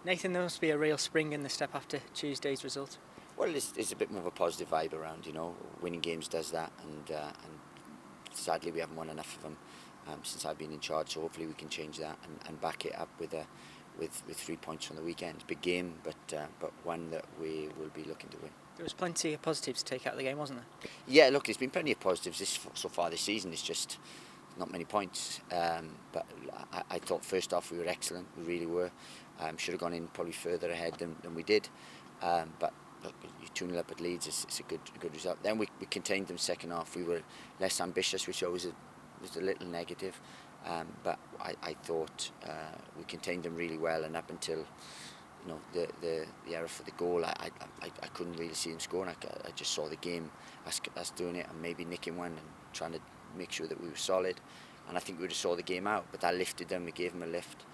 Nathan, there must be a real spring in the step after Tuesday's result. Well, it's a bit more of a positive vibe around, winning games does that, and sadly we haven't won enough of them since I've been in charge, so hopefully we can change that and back it up with 3 points from the weekend. Big game, but one that we will be looking to win. There was plenty of positives to take out of the game, wasn't there? Yeah, look, there's been plenty of positives so far this season. It's just not many points, but I thought first off we were excellent, we really were. Should have gone in probably further ahead than we did, but look, you 2-0 up at Leeds, it's a good result. Then we contained them second half. We were less ambitious, which always was a little negative, but I thought we contained them really well, and up until the error for the goal, I couldn't really see them scoring. I just saw the game, us doing it and maybe nicking one and trying to make sure that we were solid, and I think we just saw the game out, but that lifted them, we gave them a lift,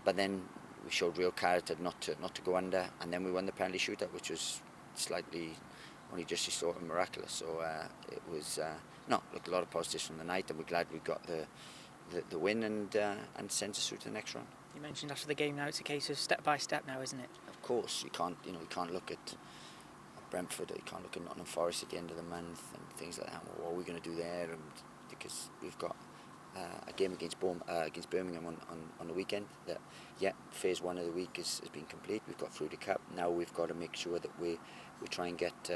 but then we showed real character not to go under, and then we won the penalty shootout, which was slightly only just sort of miraculous. So it was a lot of positives from the night, and we're glad we got the win and sent us through to the next round. You mentioned after the game now it's a case of step by step now, isn't it? Of course, you can't look at Brentford, or you can't look at Nottingham Forest at the end of the month and things like that. What are we going to do there? And because we've got a game against Birmingham on the weekend. That phase one of the week has been complete. We've got through the cup. Now we've got to make sure that we try and get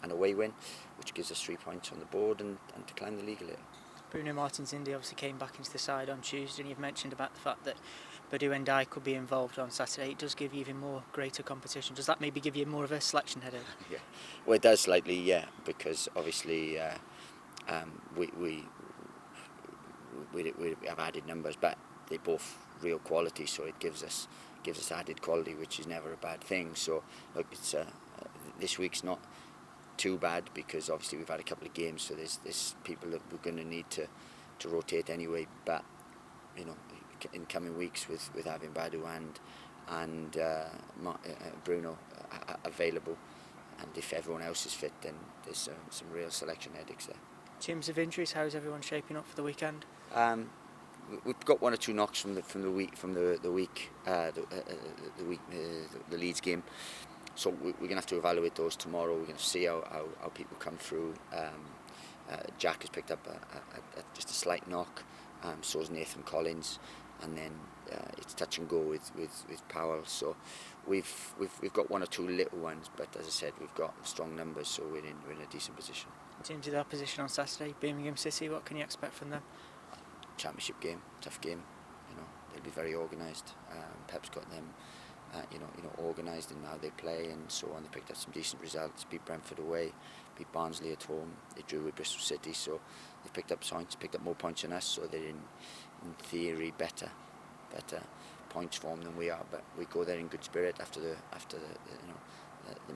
an away win, which gives us 3 points on the board and to climb the league a little. Bruno Martins-Indi obviously came back into the side on Tuesday, and you've mentioned about the fact that Badu Ndiaye could be involved on Saturday. It does give you even more greater competition. Does that maybe give you more of a selection headache? Yeah, well, it does slightly, yeah, because obviously we have added numbers, but they're both real quality, so it gives us added quality, which is never a bad thing. So look, it's this week's not too bad because obviously we've had a couple of games, so there's people that we're going to need to rotate anyway. But in coming weeks with having Badu and Bruno available, and if everyone else is fit, then there's some real selection headaches there. In terms of injuries, how's everyone shaping up for the weekend? We've got one or two knocks from the Leeds game, so we're going to have to evaluate those tomorrow. We're going to see how people come through. Jack has picked up just a slight knock, so has Nathan Collins, and then it's touch and go with Powell. So we've got one or two little ones, but as I said, we've got strong numbers, so we're in a decent position. In terms of the opposition on Saturday, Birmingham City, what can you expect from them? Championship game, tough game. They'll be very organised. Pep's got them, organised in how they play and so on. They picked up some decent results. Beat Brentford away, beat Barnsley at home. They drew with Bristol City, so they picked up points, picked up more points than us. So they're in theory better points form than we are. But we go there in good spirit after the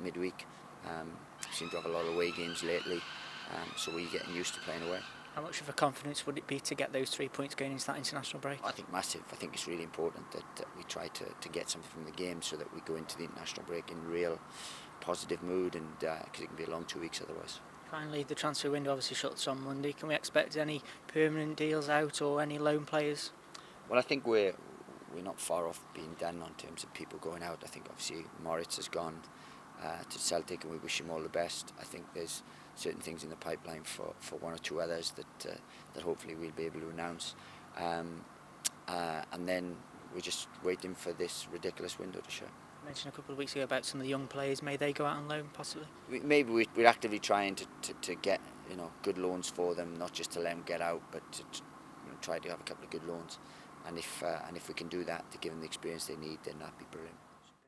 midweek. We seem to have a lot of away games lately, so we're getting used to playing away. How much of a confidence would it be to get those 3 points going into that international break? I think massive. I think it's really important that we try to get something from the game so that we go into the international break in real positive mood, and because it can be a long 2 weeks otherwise. Finally, the transfer window obviously shuts on Monday. Can we expect any permanent deals out or any loan players? Well, I think we're not far off being done on terms of people going out. I think obviously Moritz has gone to Celtic, and we wish him all the best. I think there's certain things in the pipeline for one or two others that hopefully we'll be able to announce, and then we're just waiting for this ridiculous window to shut. You mentioned a couple of weeks ago about some of the young players. May they go out on loan possibly? Maybe we're actively trying to get good loans for them, not just to let them get out, but to try to have a couple of good loans, and if we can do that to give them the experience they need, then that'd be brilliant.